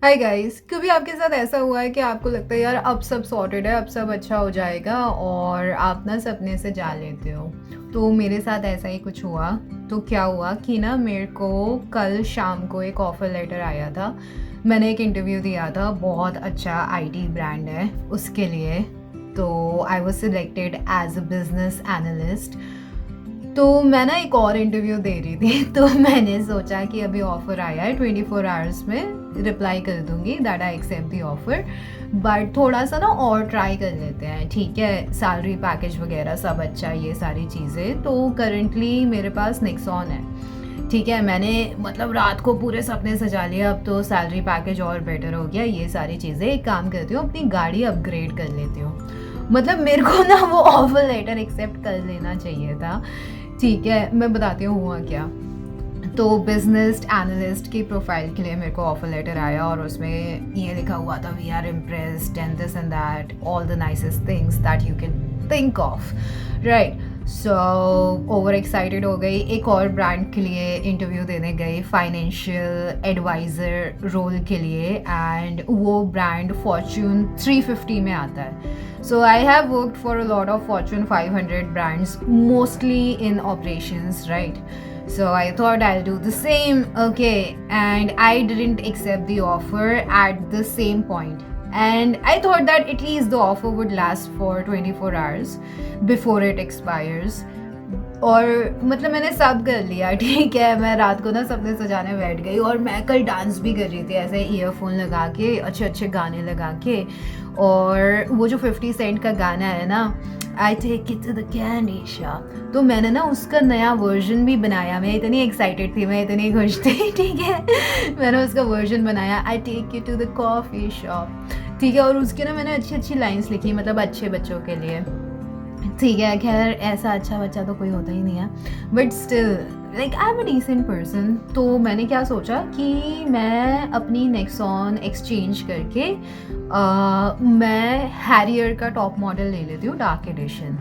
Hi guys, कभी आपके साथ ऐसा हुआ है कि आपको लगता है यार अब सब सॉर्टेड है, अब सब अच्छा हो जाएगा और आप ना सपने से जा लेते हो। तो मेरे साथ ऐसा ही कुछ हुआ। तो क्या हुआ कि ना मेरे को कल शाम को एक ऑफ़र लेटर आया था। मैंने एक इंटरव्यू दिया था, बहुत अच्छा आईटी ब्रांड है उसके लिए। तो I was selected as a business analyst. तो मैं ना एक और इंटरव्यू दे रही थी तो मैंने सोचा कि अभी ऑफ़र आया है 24 आवर्स में रिप्लाई कर दूंगी that I accept the offer. But थोड़ा सा ना और ट्राई कर लेते हैं, ठीक है। सैलरी पैकेज वगैरह सब अच्छा है, ये सारी चीज़ें। तो करंटली मेरे पास निक्सॉन है, ठीक है। मैंने मतलब रात को पूरे सपने सजा लिए, अब तो सैलरी पैकेज और बेटर हो गया, ये सारी चीज़ें। एक काम करती हूँ, अपनी गाड़ी अपग्रेड कर लेती हूँ। मतलब मेरे को ना वो ऑफर लेटर एक्सेप्ट कर लेना चाहिए था, ठीक है। मैं बताती हूँ हुआ क्या। तो बिजनेस एनालिस्ट की प्रोफाइल के लिए मेरे को ऑफर लेटर आया और उसमें ये लिखा हुआ था we are impressed and this and that all the nicest things that you can think of, right. So over excited हो गई, एक और ब्रांड के लिए इंटरव्यू देने गई, फाइनेंशियल एडवाइज़र रोल के लिए। एंड वो ब्रांड फॉर्च्यून 350 में आता है। So I have worked for a lot of Fortune 500 brands, mostly in operations, right? So I thought I'll do the same, okay. And I didn't accept the offer at the same point. And I thought that at least the offer would last for 24 hours before it expires. और मतलब मैंने सब कर लिया, ठीक है। मैं रात को ना सपने सजाने बैठ गई और मैं कल डांस भी कर रही थी ऐसे ईयरफोन लगा के, अच्छे अच्छे गाने लगा के। और वो जो 50 सेंट का गाना है ना, I take it to the candy shop, तो मैंने ना उसका नया वर्जन भी बनाया। मैं इतनी एक्साइटेड थी, मैं इतनी खुश थी, ठीक है। मैंने उसका वर्जन बनाया, I take it to the coffee shop, ठीक है। और उसके ना मैंने अच्छी अच्छी लाइन्स लिखी, मतलब अच्छे बच्चों के लिए, ठीक है। खैर ऐसा अच्छा बच्चा तो कोई होता ही नहीं है, but still like I am a decent person. तो मैंने क्या सोचा कि मैं अपनी नेक्सॉन एक्सचेंज करके मैं हैरियर का टॉप मॉडल ले लेती हूँ, डार्क एडिशन।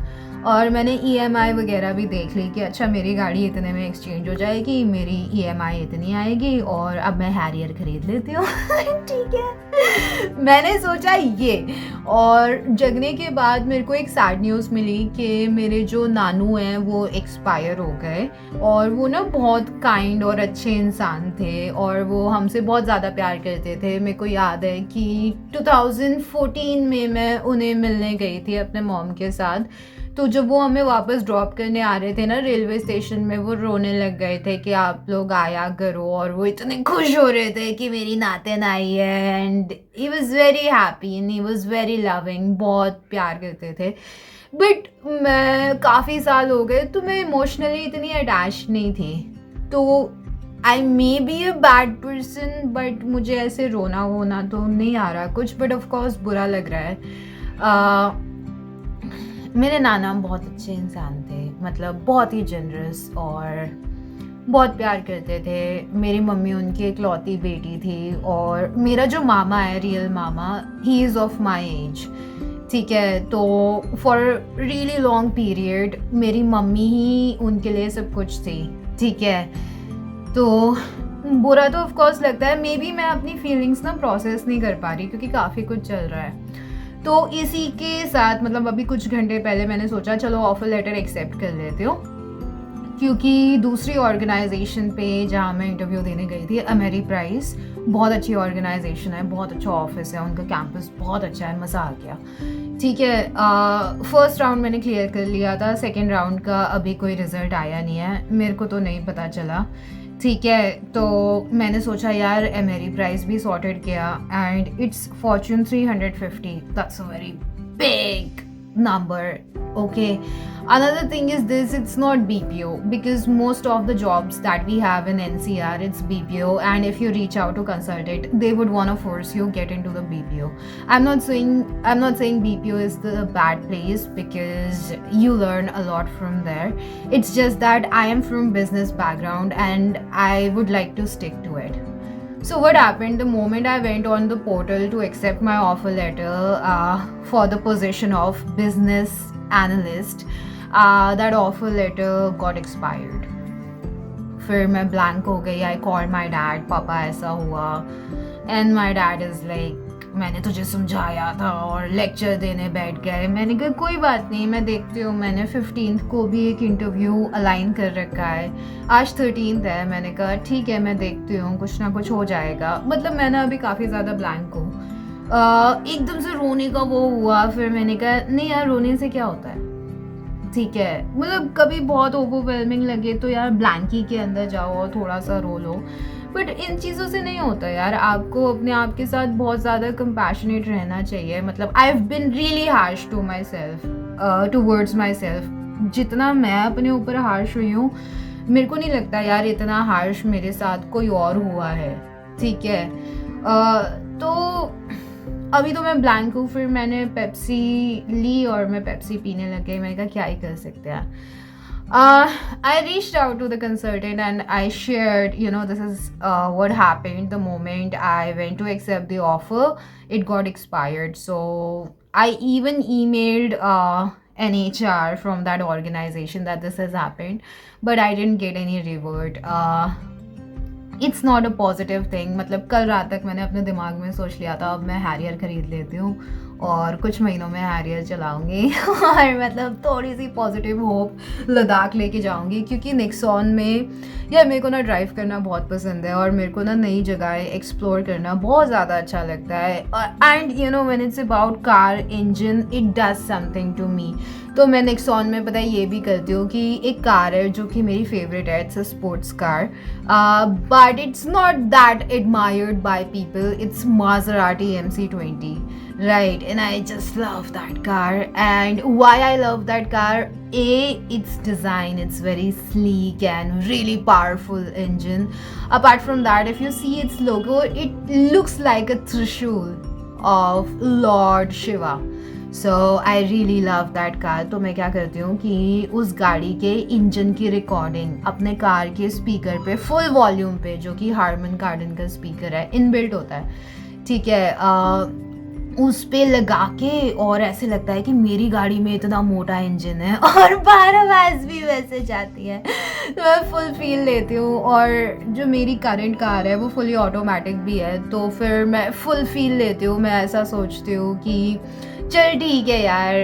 और मैंने ईएमआई वगैरह भी देख ली कि अच्छा मेरी गाड़ी इतने में एक्सचेंज हो जाएगी, मेरी ईएमआई इतनी आएगी और अब मैं हैरियर खरीद लेती हूँ ठीक है, मैंने सोचा ये। और जगने के बाद मेरे को एक सैड न्यूज़ मिली कि मेरे जो नानू हैं वो एक्सपायर हो गए। और वो ना बहुत काइंड और अच्छे इंसान थे और वो हमसे बहुत ज़्यादा प्यार करते थे। मेरे को याद है कि 2014 में मैं उन्हें मिलने गई थी अपने मॉम के साथ। तो जब वो हमें वापस ड्रॉप करने आ रहे थे ना रेलवे स्टेशन में, वो रोने लग गए थे कि आप लोग आया करो। और वो इतने खुश हो रहे थे कि मेरी नातिन आई है। And he was very happy and he was very loving, बहुत प्यार करते थे। बट मैं काफ़ी साल हो गए तो मैं इमोशनली इतनी अटैच नहीं थी। तो I may be a bad person, but मुझे ऐसे रोना वोना तो नहीं आ रहा कुछ, बट ऑफकोर्स बुरा लग रहा है। मेरे नाना बहुत अच्छे इंसान थे, मतलब बहुत ही जनरस और बहुत प्यार करते थे। मेरी मम्मी उनकी इकलौती बेटी थी। और मेरा जो मामा है, real mama, he is of my age, ठीक है। तो फॉर रियली लॉन्ग पीरियड मेरी मम्मी ही उनके लिए सब कुछ थी, ठीक है। तो बुरा तो ऑफ कोर्स लगता है, मे बी मैं अपनी फीलिंग्स ना प्रोसेस नहीं कर पा रही क्योंकि काफ़ी कुछ चल रहा है। तो इसी के साथ मतलब अभी कुछ घंटे पहले मैंने सोचा चलो ऑफर लेटर एक्सेप्ट कर लेती हूँ, क्योंकि दूसरी ऑर्गेनाइजेशन पे जहाँ मैं इंटरव्यू देने गई थी, अमेरी प्राइस, बहुत अच्छी ऑर्गेनाइजेशन है, बहुत अच्छा ऑफिस है, उनका कैंपस बहुत अच्छा है, मज़ा आ गया, ठीक है। फर्स्ट राउंड मैंने क्लियर कर लिया था, सेकेंड राउंड का अभी कोई रिजल्ट आया नहीं है, मेरे को तो नहीं पता चला, ठीक है। तो मैंने सोचा यार एमेरी प्राइस भी सॉर्टेड किया and it's Fortune 350, that's a very big number, okay. Another thing is this, it's not BPO, because most of the jobs that we have in NCR, it's BPO, and if you reach out to consult it, they would want to force you get into the BPO. I'm not saying BPO is the bad place, because you learn a lot from there. It's just that I am from business background and I would like to stick to it. So what happened the moment I went on the portal to accept my offer letter for the position of business analyst, that offer letter got expired. फिर मैं blank हो गई. I call my dad, पापा ऐसा हुआ. And my dad is like, मैंने तुझे समझाया था और लेक्चर देने बैठ गए. मैंने कहा कोई बात नहीं, मैं देखती हूँ. मैंने 15th को भी एक इंटरव्यू अलाइन कर रखा है. आज 13th है. मैंने कहा ठीक है, मैं देखती हूँ, कुछ ना कुछ हो जाएगा. मतलब मैं ना अभी काफ़ी ज़्यादा ब्लैंक हूँ. एकदम से रोने का वो हुआ. फिर मैंने कहा नहीं यार, रोने से क्या होता है, ठीक है. मतलब कभी बहुत ओवरवेलमिंग लगे तो यार ब्लैंकी के अंदर जाओ और थोड़ा सा रो लो. बट इन चीज़ों से नहीं होता यार. आपको अपने आप के साथ बहुत ज़्यादा कंपैशनेट रहना चाहिए. मतलब I have been really harsh to myself, towards myself. जितना मैं अपने ऊपर हार्श हुई हूँ, मेरे को नहीं लगता यार इतना हार्श मेरे साथ कोई और हुआ है, ठीक है. तो अभी तो मैं ब्लैंक हूँ. फिर मैंने पेप्सी ली और मैं पेप्सी पीने लग गई. मैंने कहा क्या ही कर सकते हैं. I reached out to the consultant and I shared, this is what happened the moment I went to accept the offer. It got expired. So I even emailed an HR from that organization that this has happened, but I didn't get any revert. It's not a positive thing. मतलब कल रात तक मैंने अपने दिमाग में सोच लिया था अब मैं हैरियर ख़रीद लेती हूँ और कुछ महीनों में हैरियर चलाऊँगी और मतलब थोड़ी सी पॉजिटिव होप लद्दाख लेके जाऊँगी. क्योंकि नेक्सॉन में यार मेरे को ना ड्राइव करना बहुत पसंद है और मेरे को ना नई जगह एक्सप्लोर करना बहुत ज़्यादा अच्छा लगता है. And when it's about car engine, it does something to me. तो मैं नेक्सॉन में पता है ये भी करती हूँ कि एक कार है जो कि मेरी फेवरेट है. It's a sports car, but it's not that admired by people. It's Maserati MC20, right? And I just love that car. And why I love that car? Its design, it's very sleek and really powerful engine. Apart from that, if you see its logo, it looks like a Trishul of Lord Shiva. So I really love that car. तो मैं क्या करती हूँ कि उस गाड़ी के engine की रिकॉर्डिंग अपने कार के स्पीकर पे फुल वॉल्यूम पे, जो कि हार्मन कार्डन का स्पीकर है, इनबिल्ट होता है, ठीक है, उस पे लगा के, और ऐसे लगता है कि मेरी गाड़ी में इतना मोटा इंजन है और 12 आवाज़ भी वैसे जाती है. तो मैं फुल फील लेती हूँ. और जो मेरी करंट कार है वो फुली ऑटोमेटिक भी है, तो फिर मैं फुल फील लेती हूँ. मैं ऐसा सोचती हूँ कि चल ठीक है यार,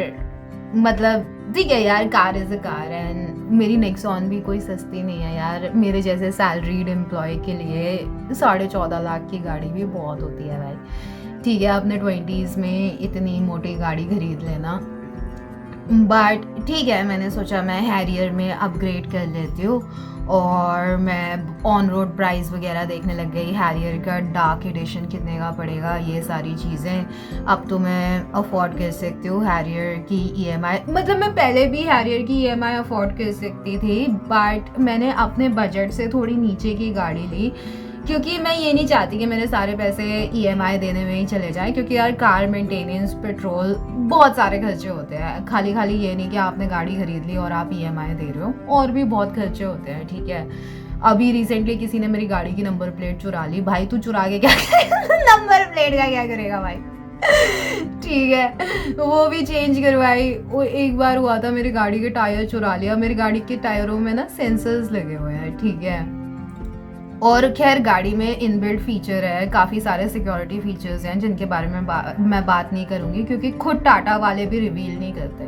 मतलब ठीक है यार, car is a car. And मेरी नेक्सॉन भी कोई सस्ती नहीं है यार. मेरे जैसे सैलरीड एम्प्लॉय के लिए 14.5 लाख की गाड़ी भी बहुत होती है भाई, ठीक है. अपने 20s में इतनी मोटी गाड़ी खरीद लेना. बट ठीक है, मैंने सोचा मैं हैरियर में अपग्रेड कर लेती हूँ और मैं ऑन रोड प्राइस वगैरह देखने लग गई. हैरियर का डार्क एडिशन कितने का पड़ेगा, ये सारी चीज़ें अब तो मैं अफोर्ड कर सकती हूँ. हैरियर की EMI, मतलब मैं पहले भी हैरियर की EMI अफोर्ड कर सकती थी, बट मैंने अपने बजट से थोड़ी नीचे की गाड़ी ली क्योंकि मैं ये नहीं चाहती कि मेरे सारे पैसे EMI देने में ही चले जाएं. क्योंकि यार कार मेंटेनेंस, पेट्रोल, बहुत सारे खर्चे होते हैं. खाली ये नहीं कि आपने गाड़ी खरीद ली और आप EMI दे रहे हो, और भी बहुत खर्चे होते हैं, ठीक है. अभी रिसेंटली किसी ने मेरी गाड़ी की नंबर प्लेट चुरा ली. भाई तू चुरा के क्या करेगा नंबर प्लेट का क्या करेगा भाई, ठीक है. वो भी चेंज करवाई. वो एक बार हुआ था, मेरी गाड़ी के टायर चुरा लिया. मेरी गाड़ी के टायरों में ना सेंसर्स लगे हुए हैं, ठीक है. और खैर गाड़ी में इनबिल्ट फीचर है, काफ़ी सारे सिक्योरिटी फीचर्स हैं जिनके बारे में मैं बात नहीं करूँगी क्योंकि खुद टाटा वाले भी रिवील नहीं करते,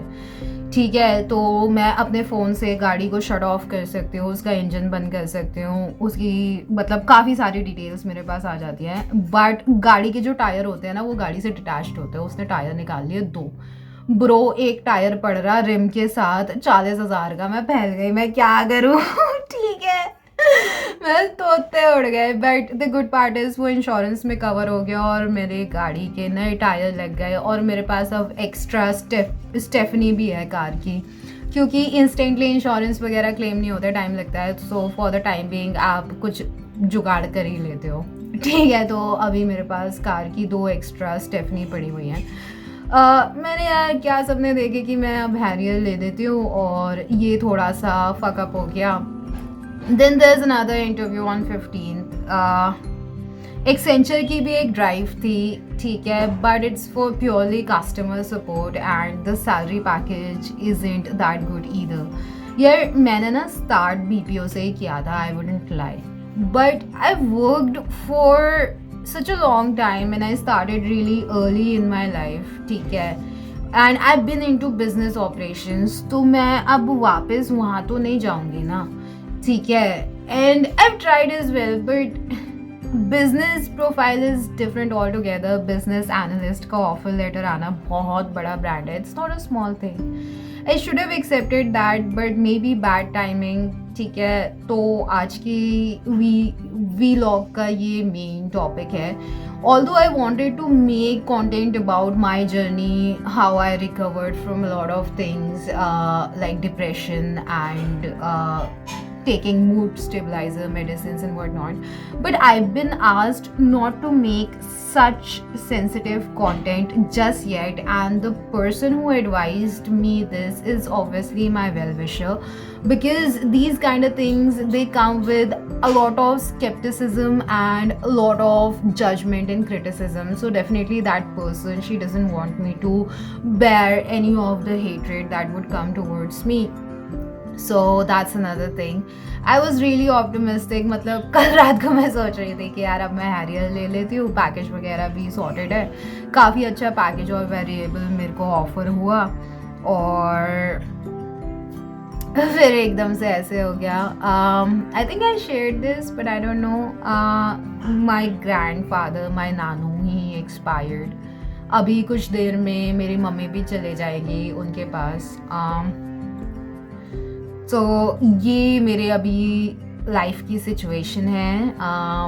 ठीक है. तो मैं अपने फ़ोन से गाड़ी को शट ऑफ कर सकती हूँ, उसका इंजन बंद कर सकती हूँ, उसकी मतलब काफ़ी सारी डिटेल्स मेरे पास आ जाती हैं. बट गाड़ी के जो टायर होते हैं ना, वो गाड़ी से डिटैच्ड होते हैं. उसने टायर निकाल लिए 2. ब्रो, एक टायर पड़ रहा रिम के साथ 40,000 का. मैं फैल गई, मैं क्या करूँ ठीक है. मैं तोते उड़ गए. But the good part is वो इंश्योरेंस में कवर हो गया और मेरे गाड़ी के नए टायर लग गए. और मेरे पास अब एक्स्ट्रा स्टेफनी भी है कार की, क्योंकि इंस्टेंटली इंश्योरेंस वगैरह क्लेम नहीं होता, टाइम लगता है. So for the time being आप कुछ जुगाड़ कर ही लेते हो, ठीक है. तो अभी मेरे पास कार की 2 एक्स्ट्रा स्टेफनी पड़ी हुई हैं. मैंने यार क्या सपने देखे कि मैं अब हैरियर ले देती हूँ और ये थोड़ा सा फकअप हो गया. Then there's another interview on 15th. Accenture की भी एक ड्राइव थी, ठीक है, but it's for purely customer support and the salary package isn't that good either, यार मैंने ना स्टार्ट बीपीओ से ही किया था, I wouldn't lie, but I worked for such a long time and I started really early in my life, ठीक है, and I've been into business operations, तो मैं अब वापस वहाँ तो नहीं जाऊँगी ना, ठीक है, and I've tried as well, but business profile is different altogether. business analyst का offer letter आना बहुत बड़ा brand है, it's not a small thing. I should have accepted that, but maybe bad timing, ठीक है. तो आज की vlog का ये main topic है. Although I wanted to make content about my journey, how I recovered from a lot of things like depression and taking mood stabilizer medicines and whatnot, but I've been asked not to make such sensitive content just yet, and the person who advised me this is obviously my well-wisher, because these kind of things, they come with a lot of skepticism and a lot of judgment and criticism. So definitely that person, she doesn't want me to bear any of the hatred that would come towards me. So that's another thing. I was really optimistic. मतलब कल रात को मैं सोच रही थी कि यार अब मैं हैरियर ले लेती हूँ, पैकेज वगैरह भी सॉर्टेड है, काफ़ी अच्छा पैकेज और वेरिएबल मेरे को ऑफर हुआ, और फिर एकदम से ऐसे हो गया. I think I shared this but I don't no, my grand father, my Nanu, he expired. अभी कुछ देर में मेरी मम्मी भी चले जाएगी उनके पास. तो ये मेरे अभी लाइफ की सिचुएशन है,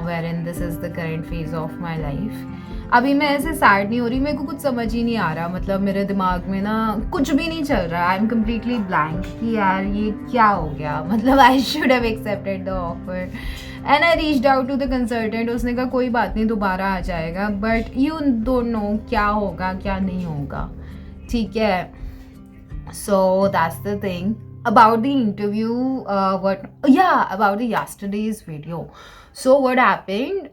where in this is the current phase of my life. अभी मैं ऐसे सैड नहीं हो रही, मेरे को कुछ समझ ही नहीं आ रहा, मतलब मेरे दिमाग में ना कुछ भी नहीं चल रहा. आई एम कम्प्लीटली ब्लैंक कि यार ये क्या हो गया. मतलब I should have accepted the offer and I reached out to the consultant. उसने कहा कोई बात नहीं, दोबारा आ जाएगा, बट यू डोंट नो क्या होगा क्या नहीं होगा, ठीक है. So that's the thing. About the interview, about the yesterday's video. So what happened,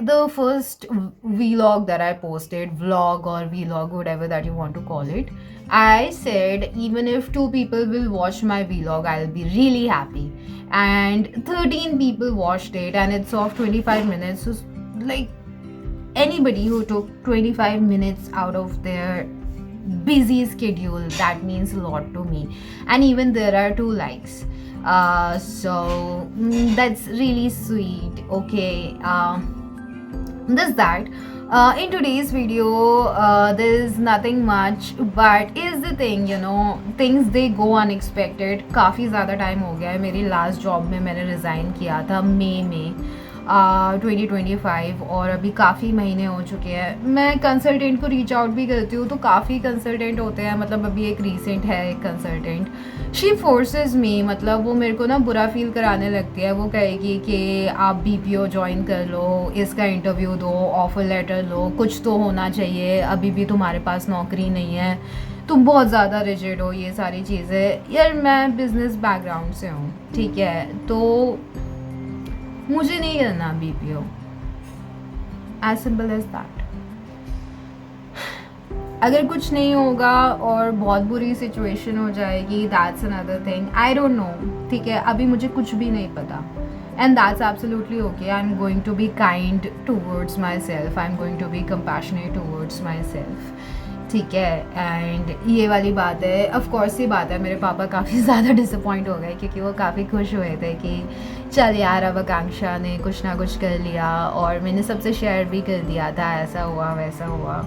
the first vlog that I posted, vlog or vlog, whatever that you want to call it, I said even if 2 people will watch my vlog, I'll be really happy, and 13 people watched it, and it's of 25 minutes. So like anybody who took 25 minutes out of their busy schedule, that means a lot to me, and even there are 2 likes, so that's really sweet. Okay, this that in today's video, there is nothing much, but is the thing, you know, things they go unexpected. काफ़ी ज़्यादा time हो गया है. मेरी last job में मैंने resign किया था मई में 2025, और अभी काफ़ी महीने हो चुके हैं. मैं कंसल्टेंट को रीच आउट भी करती हूँ, तो काफ़ी कंसल्टेंट होते हैं. मतलब अभी एक रीसेंट है एक कंसल्टेंट, शी फोर्सेस मी, मतलब वो मेरे को ना बुरा फील कराने लगती है. वो कहेगी कि आप बीपीओ ज्वाइन कर लो, इसका इंटरव्यू दो, ऑफर लेटर लो, कुछ तो होना चाहिए, अभी भी तुम्हारे पास नौकरी नहीं है, तुम बहुत ज़्यादा रिजिड हो, ये सारी चीज़ें. यार मैं बिज़नेस बैकग्राउंड से हूँ, ठीक है, तो मुझे नहीं करना BPO, as simple as that. अगर कुछ नहीं होगा और बहुत बुरी सिचुएशन हो जाएगी, that's another thing. I don't know, ठीक है, अभी मुझे कुछ भी नहीं पता, and that's absolutely okay. I am going to be kind towards myself, I am going to be compassionate towards myself, ठीक है. एंड ये वाली बात है, ऑफ कोर्स ये बात है, मेरे पापा काफ़ी ज़्यादा डिसअपॉइंट हो गए, क्योंकि वो काफ़ी खुश हुए थे कि चल यार अब आकांक्षा ने कुछ ना कुछ कर लिया, और मैंने सबसे शेयर भी कर दिया था, ऐसा हुआ वैसा हुआ.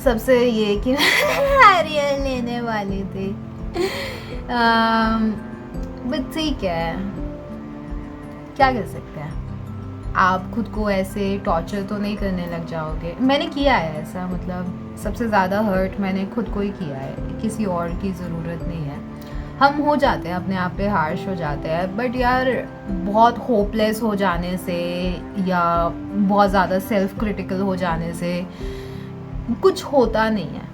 सबसे ये कि हैरियर लेने वाली थी, बट ठीक है, क्या कर सकते हैं. आप खुद को ऐसे टॉर्चर तो नहीं करने लग जाओगे. मैंने किया है ऐसा, मतलब सबसे ज़्यादा हर्ट मैंने खुद को ही किया है, किसी और की ज़रूरत नहीं है. हम हो जाते हैं अपने आप पे हार्श हो जाते हैं, बट यार बहुत होपलेस हो जाने से या बहुत ज़्यादा सेल्फ क्रिटिकल हो जाने से कुछ होता नहीं है.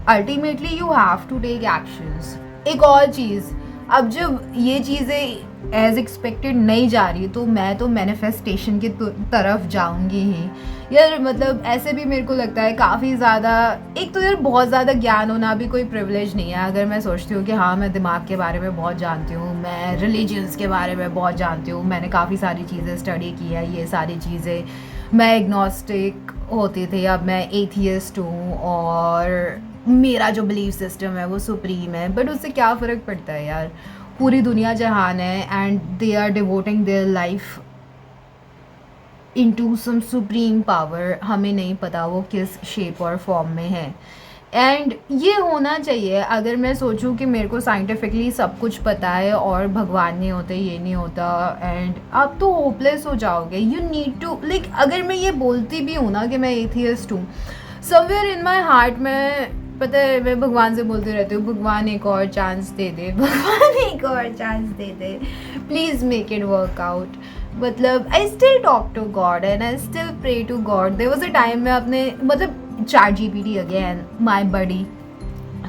Ultimately you have to take actions. एक और चीज़, अब जब ये चीज़ें एज एक्सपेक्टेड नहीं जा रही तो मैं तो मैनिफेस्टेशन की तरफ जाऊंगी ही यार। मतलब ऐसे भी मेरे को लगता है काफ़ी ज़्यादा, एक तो यार बहुत ज़्यादा ज्ञान होना भी कोई प्रिविलेज नहीं है। अगर मैं सोचती हूँ कि हाँ मैं दिमाग के बारे में बहुत जानती हूँ, मैं रिलीजन्स के बारे में बहुत जानती हूँ, मैंने काफ़ी सारी चीज़ें स्टडी की है, ये सारी चीज़ें, मैं एग्नोस्टिक होती थी, अब मैं एथियस्ट हूँ और मेरा जो बिलीफ सिस्टम है वो सुप्रीम है। बट उससे क्या फ़र्क पड़ता है यार, पूरी दुनिया जहान है and they are devoting their life into some supreme power. हमें नहीं पता वो किस शेप और फॉर्म में है। एंड ये होना चाहिए। अगर मैं सोचूं कि मेरे को साइंटिफिकली सब कुछ पता है और भगवान नहीं होते, ये नहीं होता, एंड आप तो होपलेस हो जाओगे। यू नीड टू लाइक, अगर मैं ये बोलती भी हूँ ना कि मैं एथियस्ट हूँ, समवेयर इन माई हार्ट में पता है मैं भगवान से बोलती रहती हूँ, भगवान एक और चांस दे दे, भगवान एक और चांस दे दे, please make it work out. मतलब I still talk to God and I still pray to God. There was a time में अपने मतलब chat GPT again my buddy.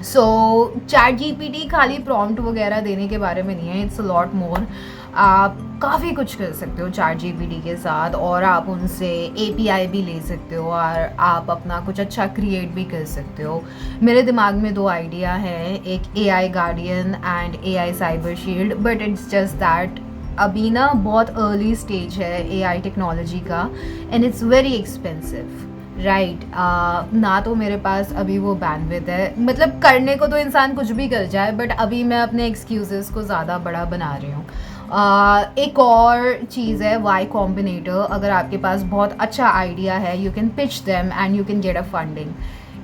So chat GPT खाली प्रॉम्प्ट वगैरह देने के बारे में नहीं है, इट्स अ लॉट मोर। आप काफ़ी कुछ कर सकते हो चैट जीपीटी के साथ, और आप उनसे एपीआई भी ले सकते हो और आप अपना कुछ अच्छा क्रिएट भी कर सकते हो। मेरे दिमाग में दो आइडिया है, एक AI guardian and AI cyber shield, but it's just that अभी ना बहुत अर्ली स्टेज है एआई टेक्नोलॉजी का and it's very expensive, right. ना तो मेरे पास अभी वो बैंडविड्थ है, मतलब करने को तो इंसान कुछ भी कर जाए, बट अभी मैं अपने एक्सक्यूजेस को ज़्यादा बड़ा बना रही हूँ। एक और चीज़ है वाई कॉम्बिनेटर। अगर आपके पास बहुत अच्छा आइडिया है, you can pitch them and you can get a funding,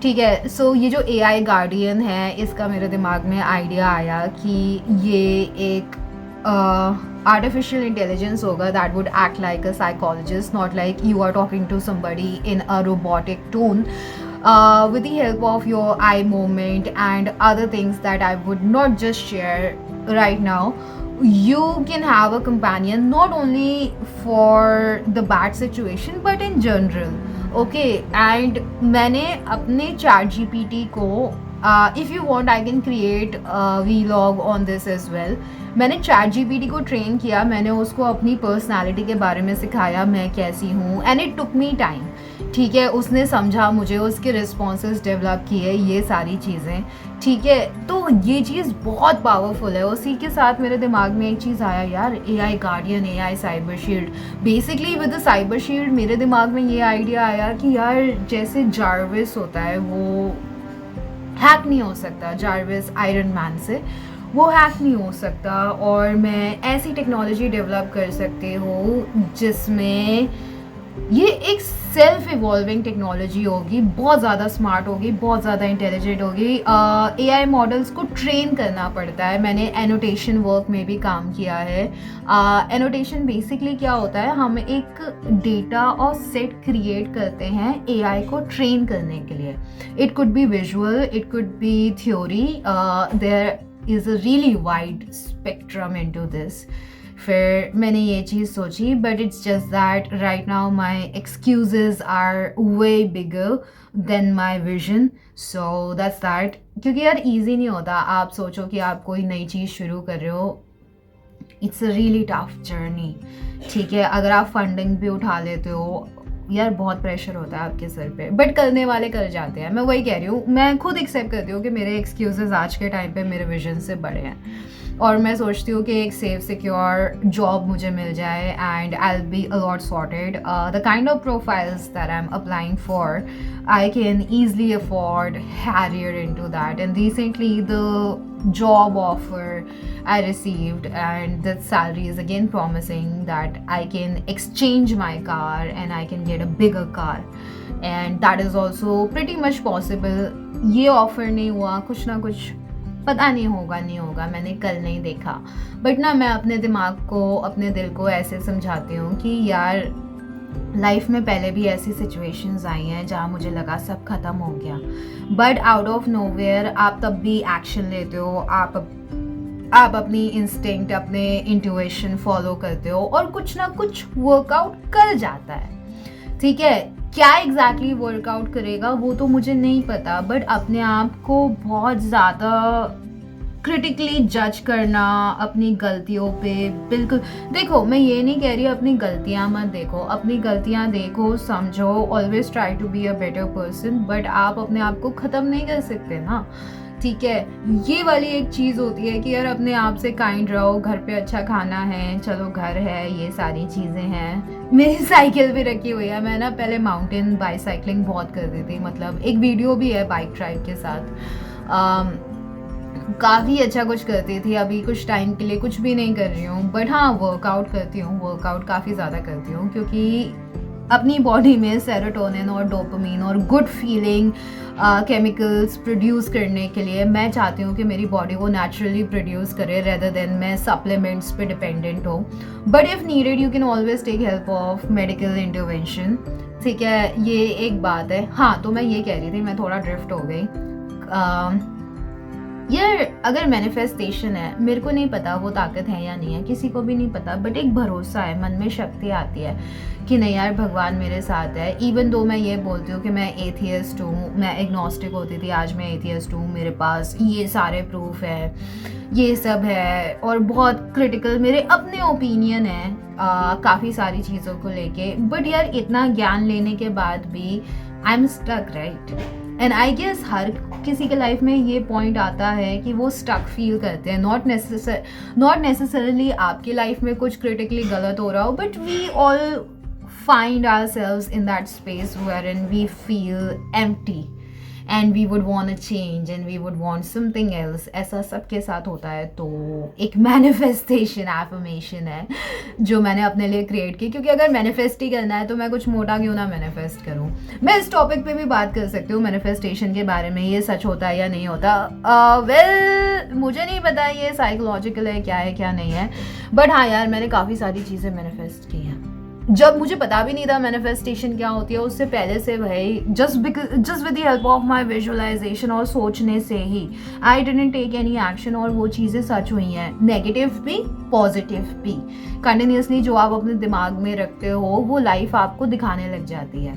ठीक है। सो ये जो एआई गार्डियन है, इसका मेरे दिमाग में आइडिया आया कि ये एक artificial intelligence होगा that would act like a psychologist, not like you are talking to somebody in a robotic tone, with the help of your eye movement and other things that I would not just share right now. You can have a companion not only for the bad situation but in general, okay। and मैंने अपने chat gpt को if you want I can create a vlog on this as well। मैंने chat GPT को train किया, मैंने उसको अपनी personality के बारे में सिखाया, मैं कैसी हूँ, and it took me time, ठीक है। उसने समझा मुझे, उसके रिस्पॉन्सेज डेवलप किए, ये सारी चीज़ें, ठीक है। तो ये चीज़ बहुत पावरफुल है। उसी के साथ मेरे दिमाग में एक चीज़ आया यार, AI guardian, AI cyber shield. Basically with the cyber shield मेरे दिमाग में ये आइडिया आया कि यार जैसे जार्विस होता है वो हैक नहीं हो सकता, जार्विस आयरन मैन से वो हैक नहीं हो सकता, और मैं ऐसी टेक्नोलॉजी डेवलप कर सकती हूँ जिसमें ये एक सेल्फ इवॉल्विंग टेक्नोलॉजी होगी, बहुत ज़्यादा स्मार्ट होगी, बहुत ज़्यादा इंटेलिजेंट होगी। एआई मॉडल्स को ट्रेन करना पड़ता है। मैंने एनोटेशन वर्क में भी काम किया है। एनोटेशन बेसिकली क्या होता है, हम एक डेटा और सेट क्रिएट करते हैं एआई को ट्रेन करने के लिए। It could be visual, it could be theory, there is a really wide spectrum into this. फिर मैंने ये चीज़ सोची, but it's just that right now my excuses are way bigger than my vision. So that's that. क्योंकि यार easy नहीं होता। आप सोचो कि आप कोई नई चीज़ शुरू कर रहे हो, it's a really tough journey, ठीक है। अगर आप फंडिंग भी उठा लेते हो, यार बहुत प्रेशर होता है आपके सर पे, बट करने वाले कर जाते हैं। मैं वही कह रही हूँ, मैं खुद एक्सेप्ट करती हूँ कि मेरे एक्सक्यूजेज आज के टाइम पे मेरे विजन से बड़े हैं, और मैं सोचती हूँ कि एक सेफ सिक्योर जॉब मुझे मिल जाए and I will be a lot sorted. The kind of profiles that I am applying for, I can easily afford Harrier into that. And recently the job offer I received and the salary is again promising that I can exchange my car and I can get a bigger car, and that is also pretty much possible. ये offer नहीं हुआ, कुछ ना कुछ पता नहीं होगा नहीं होगा, मैंने कल नहीं देखा। बट ना मैं अपने दिमाग को, अपने दिल को ऐसे समझाती हूँ कि यार लाइफ में पहले भी ऐसी सिचुएशंस आई हैं जहाँ मुझे लगा सब ख़त्म हो गया, बट आउट ऑफ नोवेयर आप तब भी एक्शन लेते हो, आप अपनी इंस्टिंक्ट, अपने इंट्यूशन फॉलो करते हो और कुछ ना कुछ वर्कआउट कर जाता है, ठीक है। क्या एग्जैक्टली वर्कआउट करेगा वो तो मुझे नहीं पता, बट अपने आप को बहुत ज़्यादा क्रिटिकली जज करना अपनी गलतियों पे, बिल्कुल। देखो, मैं ये नहीं कह रही अपनी गलतियां मत देखो, अपनी गलतियां देखो, समझो, always try to be a better person, but आप अपने आप को ख़त्म नहीं कर सकते ना, ठीक है। ये वाली एक चीज़ होती है कि यार अपने आप से काइंड रहो, घर पे अच्छा खाना है, चलो घर है, ये सारी चीज़ें हैं। मेरी साइकिल भी रखी हुई है, मैं ना पहले माउंटेन बाइसाइकिलिंग बहुत करती थी, मतलब एक वीडियो भी है बाइक ड्राइव के साथ। काफ़ी अच्छा कुछ करती थी, अभी कुछ टाइम के लिए कुछ भी नहीं कर रही हूँ, बट हाँ वर्कआउट करती हूँ, वर्कआउट काफ़ी ज़्यादा करती हूँ, क्योंकि अपनी बॉडी में सेरोटोनिन और डोपामिन और गुड फीलिंग केमिकल्स प्रोड्यूस करने के लिए मैं चाहती हूँ कि मेरी बॉडी वो नेचुरली प्रोड्यूस करे, रेदर देन मैं सप्लीमेंट्स पे डिपेंडेंट हो। But if needed you can always take help of medical intervention, ठीक है, ये एक बात है। हाँ, तो मैं ये कह रही थी, मैं थोड़ा ड्रिफ्ट हो गई। यार अगर मैनिफेस्टेशन है, मेरे को नहीं पता वो ताकत है या नहीं है, किसी को भी नहीं पता, बट एक भरोसा है, मन में शक्ति आती है कि नहीं यार भगवान मेरे साथ है। इवन दो मैं ये बोलती हूँ कि मैं एथियस्ट हूँ, मैं एग्नोस्टिक होती थी, आज मैं एथियस्ट हूँ, मेरे पास ये सारे प्रूफ है, ये सब है, और बहुत क्रिटिकल मेरे अपने ओपिनियन है काफ़ी सारी चीज़ों को लेके, बट यार इतना ज्ञान लेने के बाद भी I am stuck, right. And I guess हर किसी के लाइफ में ये पॉइंट आता है कि वो स्टक फील करते हैं, नॉट नेसेसरली आपकी लाइफ में कुछ क्रिटिकली गलत हो रहा हो, but we all find ourselves in that space wherein we feel empty and we would want to change and we would want something else. ऐसा सबके साथ होता है। तो एक मैनिफेस्टेशन एफर्मेशन है जो मैंने अपने लिए क्रिएट की, क्योंकि अगर मैनिफेस्ट ही करना है तो मैं कुछ मोटा क्यों ना मैनिफेस्ट करूँ। मैं इस टॉपिक पे भी बात कर सकती हूँ मैनिफेस्टेशन के बारे में, ये सच होता है या नहीं होता। वेल मुझे नहीं पता ये साइकोलॉजिकल है क्या नहीं है, बट हाँ यार मैंने काफ़ी सारी चीज़ें मैनिफेस्ट की हैं जब मुझे पता भी नहीं था मैनिफेस्टेशन क्या होती है, उससे पहले से भाई just with the help of my visualisation और सोचने से ही I didn't take any action, और वो चीज़ें सच हुई हैं, नेगेटिव भी पॉजिटिव भी। कंटिन्यूसली जो आप अपने दिमाग में रखते हो वो लाइफ आपको दिखाने लग जाती है,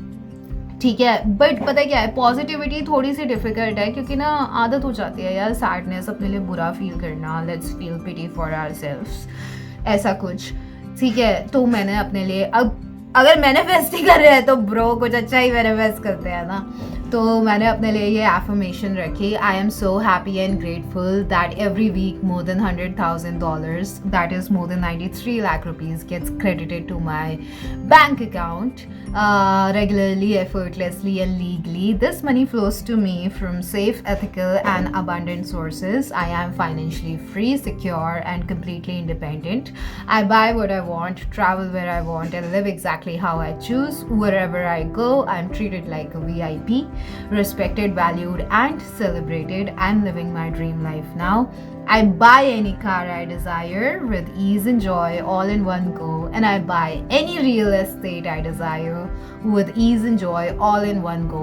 ठीक है। बट पता है क्या है, पॉजिटिविटी थोड़ी सी डिफिकल्ट है, क्योंकि ना आदत हो जाती है यार सैडनेस, अपने लिए बुरा फील करना, let's feel pity for ourselves, ऐसा कुछ, ठीक है। तो मैंने अपने लिए, अब अगर मैनिफेस्ट ही कर रहे हैं तो ब्रो कुछ अच्छा ही मैनिफेस्ट करते हैं ना, तो मैंने अपने लिए ये एफर्मेशन रखी, I am so happy and grateful that every week more than $100,000, that is more than 93 lakh rupees, gets credited to my bank account regularly, effortlessly and legally. This money flows to me from safe, ethical and abundant sources. I am financially free, secure and completely independent. I buy what I want, travel where I want and live exactly how I choose. Wherever I go, I'm treated like a VIP, respected, valued and celebrated. I'm living my dream life now. I buy any car I desire with ease and joy all in one go, and I buy any real estate I desire with ease and joy all in one go.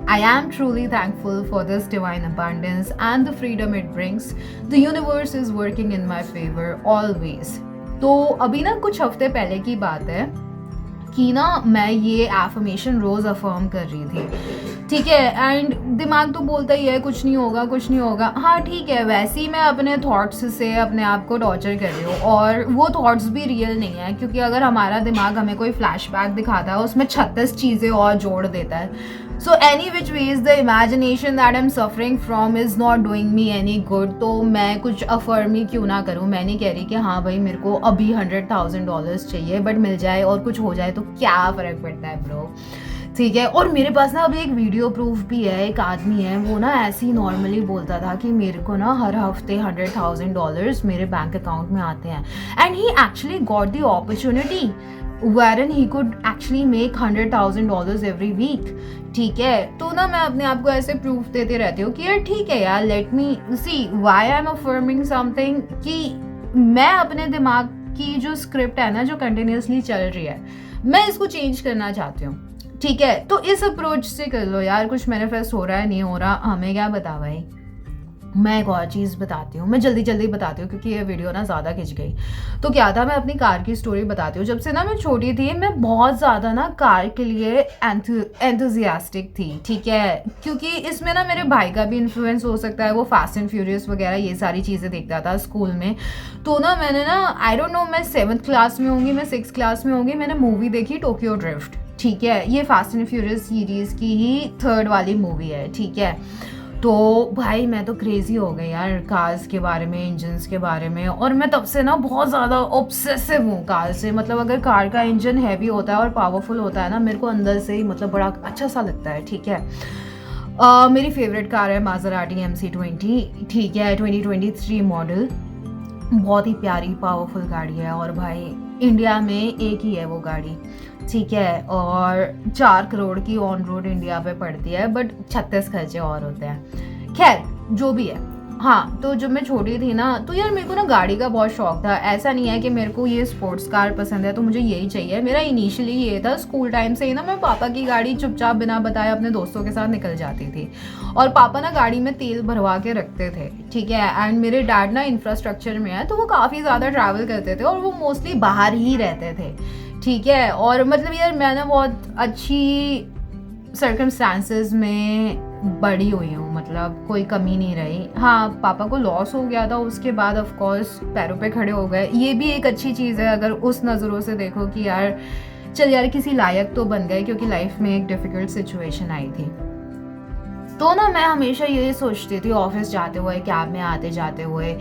I am truly thankful for this divine abundance and the freedom it brings. The universe is working in my favor always. तो अभी ना कुछ हफ्ते पहले की बात है कि ना मैं ये एफर्मेशन रोज़ अफर्म कर रही थी, ठीक है। एंड दिमाग तो बोलता ही है कुछ नहीं होगा कुछ नहीं होगा, हाँ ठीक है, वैसे ही मैं अपने थॉट्स से अपने आप को टॉर्चर कर रही हूँ, और वो थॉट्स भी रियल नहीं है, क्योंकि अगर हमारा दिमाग हमें कोई फ्लैशबैक दिखाता है उसमें 36 चीज़ें और जोड़ देता है। So any which ways the imagination that I'm suffering from is not doing me any good. तो मैं कुछ अफर्म ही क्यों ना करूँ। मैं नहीं कह रही कि हाँ भाई मेरे को अभी $100,000 चाहिए, बट मिल जाए और कुछ हो जाए तो क्या फ़र्क पड़ता है ब्रो, ठीक है। और मेरे पास ना अभी एक वीडियो प्रूफ भी है, एक आदमी है वो ना ऐसे ही नॉर्मली बोलता था कि मेरे को ना हर हफ्ते $100,000 मेरे बैंक अकाउंट में आते हैं, and he actually got the opportunity wherein he could actually make $100,000 every week, ठीक है। तो ना मैं अपने आप को ऐसे प्रूफ देते रहती हूँ कि यार ठीक है यार, let me see why I am affirming something, कि मैं अपने दिमाग की जो स्क्रिप्ट है ना जो कंटिन्यूसली चल रही है, मैं इसको चेंज करना चाहती हूँ, ठीक है। तो इस अप्रोच से कर लो यार, कुछ मैनिफेस्ट हो रहा है नहीं हो रहा, हमें क्या बता भाई। मैं एक और चीज़ बताती हूँ, मैं जल्दी-जल्दी बताती हूँ क्योंकि ये वीडियो ना ज़्यादा खिंच गई। तो क्या था, मैं अपनी कार की स्टोरी बताती हूँ। जब से ना मैं छोटी थी, मैं बहुत ज़्यादा ना कार के लिए एंथुसियास्टिक थी, ठीक है? क्योंकि इसमें ना मेरे भाई का भी इन्फ्लुएंस हो सकता है, वो फास्ट एंड फ्यूरियस वगैरह ये सारी चीज़ें देखता था स्कूल में। तो ना मैंने ना आई डोंट नो, मैं 7th क्लास में होंगी, मैं 6th क्लास में होंगी, मैंने मूवी देखी टोक्यो ड्रिफ्ट, ठीक है? ये फास्ट एंड फ्यूरियस सीरीज़ की ही 3rd वाली मूवी है, ठीक है? तो भाई मैं तो क्रेज़ी हो गई यार कार्स के बारे में, इंजन्स के बारे में, और मैं तब से ना बहुत ज़्यादा ऑब्सेसिव हूँ कार से। मतलब अगर कार का इंजन हैवी होता है और पावरफुल होता है ना, मेरे को अंदर से ही मतलब बड़ा अच्छा सा लगता है, ठीक है? मेरी फेवरेट कार है माज़राटी MC20, ठीक है? 2023 मॉडल, बहुत ही प्यारी पावरफुल गाड़ी है, और भाई इंडिया में एक ही है वो गाड़ी, ठीक है? और 4 करोड़ की ऑन रोड इंडिया पे पड़ती है, बट 36 खर्चे और होते हैं। खैर जो भी है, हाँ, तो जब मैं छोटी थी ना, तो यार मेरे को ना गाड़ी का बहुत शौक था। ऐसा नहीं है कि मेरे को ये स्पोर्ट्स कार पसंद है तो मुझे यही चाहिए। मेरा इनिशियली ये था, स्कूल टाइम से ही ना मैं पापा की गाड़ी चुपचाप बिना बताए अपने दोस्तों के साथ निकल जाती थी, और पापा ना गाड़ी में तेल भरवा के रखते थे, ठीक है? एंड मेरे डैड ना इंफ्रास्ट्रक्चर में है, तो वो काफ़ी ज़्यादा ट्रैवल करते थे और वो मोस्टली बाहर ही रहते थे, ठीक है? और मतलब यार मैं ना बहुत अच्छी सर्कमस्टांसेस में बड़ी हुई हूँ, मतलब कोई कमी नहीं रही। हाँ, पापा को लॉस हो गया था, उसके बाद ऑफ कोर्स पैरों पे खड़े हो गए। ये भी एक अच्छी चीज़ है अगर उस नज़रों से देखो कि यार चल यार किसी लायक तो बन गए, क्योंकि लाइफ में एक डिफ़िकल्ट सिचुएशन आई थी। तो ना मैं हमेशा ये सोचती थी ऑफिस जाते हुए, कैब में आते जाते हुए,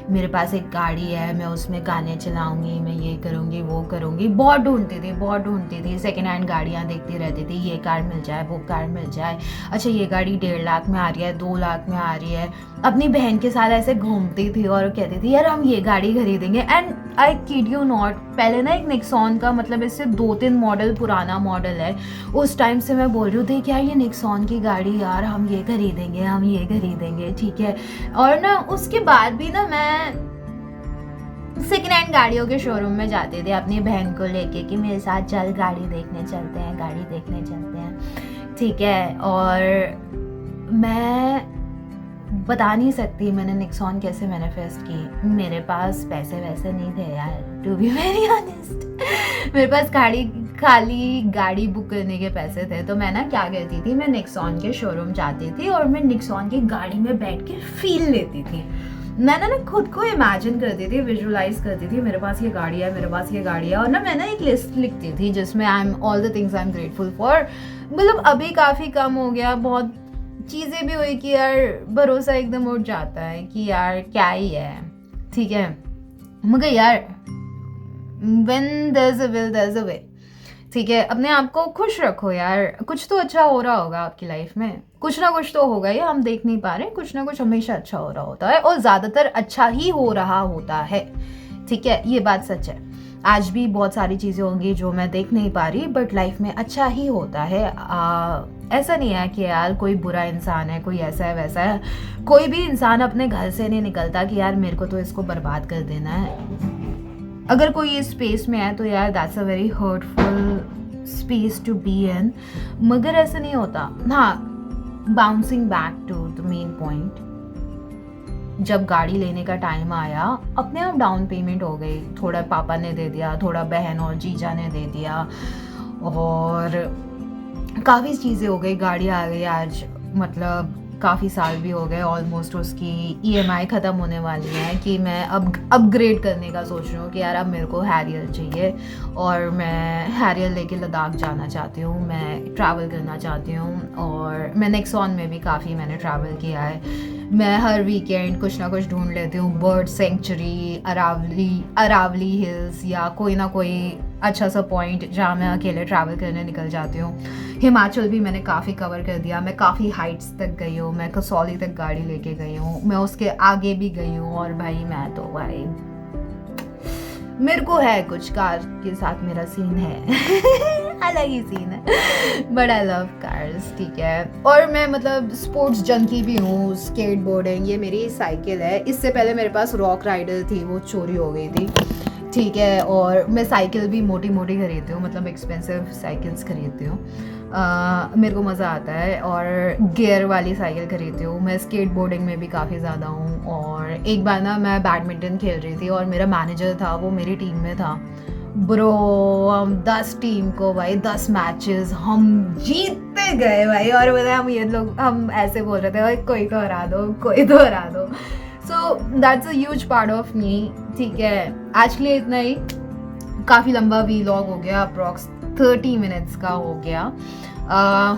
मेरे पास एक गाड़ी है, मैं उसमें गाने चलाऊंगी, मैं ये करूँगी वो करूँगी। बहुत ढूंढती थी, सेकेंड हैंड गाड़ियाँ देखती रहती थी, ये कार मिल जाए वो कार मिल जाए, अच्छा ये गाड़ी 1.5 लाख में आ रही है, 2 लाख में आ रही है। अपनी बहन के साथ ऐसे घूमती थी और कहती थी यार हम ये गाड़ी खरीदेंगे। And I kid you not, पहले ना एक निक्सॉन का, मतलब इससे 2-3 मॉडल पुराना मॉडल है, उस टाइम से मैं बोल रही थी कि यार ये निक्सॉन की गाड़ी, यार हम ये खरीदेंगे, ठीक है? और ना उसके बाद भी ना मैं सेकेंड हैंड गाड़ियों के शोरूम में जाते थे अपनी बहन को लेके कि मेरे साथ चल गाड़ी देखने चलते हैं, ठीक है? और मैं बता नहीं सकती मैंने निक्सॉन कैसे मैनिफेस्ट की। मेरे पास पैसे वैसे नहीं थे यार, टू बी वेरी ऑनेस्ट। मेरे पास खाली गाड़ी बुक करने के पैसे थे। तो मैं ना क्या करती थी, मैं निक्सॉन के शोरूम जाती थी और मैं निक्सॉन की गाड़ी में बैठ के फील लेती थी। मैं ना खुद को इमेजिन करती थी, विजुअलाइज करती थी, मेरे पास ये गाड़ी है, और ना मैं ना एक लिस्ट लिखती थी जिसमें I am all the things I am grateful for. मतलब अभी काफ़ी कम हो गया, बहुत चीज़ें भी हुई कि यार भरोसा एकदम उठ जाता है कि यार क्या ही है, ठीक है? मगर यार when there's a will there's a way, ठीक है? अपने आप को खुश रखो यार, कुछ तो अच्छा हो रहा होगा आपकी लाइफ में, कुछ ना कुछ तो होगा, ये हम देख नहीं पा रहे, कुछ ना कुछ हमेशा अच्छा हो रहा होता है, और ज़्यादातर अच्छा ही हो रहा होता है, ठीक है? ये बात सच है। आज भी बहुत सारी चीज़ें होंगी जो मैं देख नहीं पा रही, बट लाइफ में अच्छा ही होता है। ऐसा नहीं है कि यार कोई बुरा इंसान है, कोई ऐसा है वैसा है। कोई भी इंसान अपने घर से नहीं निकलता कि यार मेरे को तो इसको बर्बाद कर देना है। अगर कोई इस स्पेस में है तो यार that's a very hurtful space to be in. मगर ऐसा नहीं होता। हाँ, bouncing back to the main point, जब गाड़ी लेने का टाइम आया, अपने आप डाउन पेमेंट हो गई, थोड़ा पापा ने दे दिया, थोड़ा बहन और जीजा ने दे दिया, और काफ़ी चीज़ें हो गई। गाड़ी आ गई आज, मतलब काफ़ी साल भी हो गए ऑलमोस्ट, उसकी EMI ख़त्म होने वाली है कि मैं अब अपग्रेड करने का सोच रही हूँ कि यार अब मेरे को हैरियर चाहिए, और मैं हैरियर लेके लद्दाख जाना चाहती हूँ, मैं ट्रैवल करना चाहती हूँ। और मैं नेक्सॉन में भी काफ़ी मैंने ट्रैवल किया है। मैं हर वीकेंड कुछ ना कुछ ढूंढ लेती हूँ, बर्ड सेंचुरी, अरावली हिल्स, या कोई ना कोई अच्छा सा पॉइंट जहाँ मैं अकेले ट्रैवल करने निकल जाती हूँ। हिमाचल भी मैंने काफ़ी कवर कर दिया, मैं काफ़ी हाइट्स तक गई हूँ, मैं कसौली तक गाड़ी लेके गई हूँ, मैं उसके आगे भी गई हूँ। और भाई मैं तो भाई मेरे को है कुछ कार के साथ, मेरा सीन है अलग ही सीन है, बट आई लव कार्स, ठीक है? और मैं मतलब स्पोर्ट्स जंकी भी हूँ। स्केट बोर्डिंग, ये मेरी साइकिल है। इससे पहले मेरे पास रॉक राइडर थी, वो चोरी हो गई थी, ठीक है। और मैं साइकिल भी मोटी मोटी खरीदती हूँ, मतलब एक्सपेंसिव साइकिल्स खरीदती हूँ। मेरे को मज़ा आता है, और गियर वाली साइकिल खरीदती हूँ। मैं स्केटबोर्डिंग में भी काफ़ी ज़्यादा हूँ। और एक बार ना मैं बैडमिंटन खेल रही थी और मेरा मैनेजर था, वो मेरी टीम में था। ब्रो, हम 10 टीम को भाई 10 मैचेस हम जीतते गए भाई। और पता है हम ये लोग हम ऐसे बोल रहे थे भाई कोई तो हरा दो, कोई तो हरा दो। So that's a huge part of me. ठीक है, आज के लिए इतना ही। काफ़ी लंबा वीलॉग हो गया, अप्रॉक्स 30 मिनट्स का हो गया।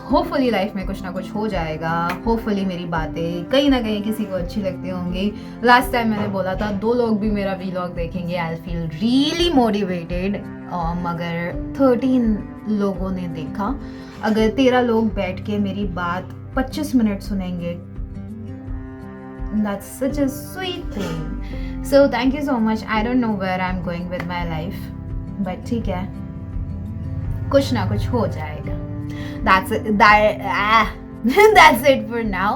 होपफुली लाइफ में कुछ ना कुछ हो जाएगा। होपफुली मेरी बातें कहीं ना कहीं किसी को अच्छी लगती होंगी। लास्ट टाइम मैंने बोला था 2 लोग भी मेरा वीलॉग देखेंगे, आई फील रियली मोटिवेटेड। मगर 13 लोगों ने देखा। अगर 13 लोग बैठ के मेरी बात 25 मिनट सुनेंगे, that's such a sweet thing. So thank you so much. I don't know where I'm going with my life, but ठीक है, कुछ ना कुछ हो जाएगा। That's it. That's it for now.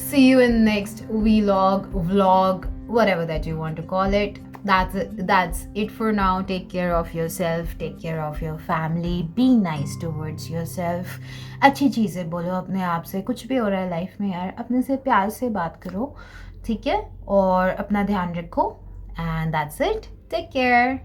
See you in next vlog, whatever that you want to call it. That's it for now. Take care of yourself. Take care of your family. Be nice towards yourself. अच्छी चीज़ें बोलो अपने आप से। कुछ भी हो रहा है लाइफ में यार, अपने से प्यार से बात करो, ठीक है? और अपना ध्यान रखो। And that's it. Take care.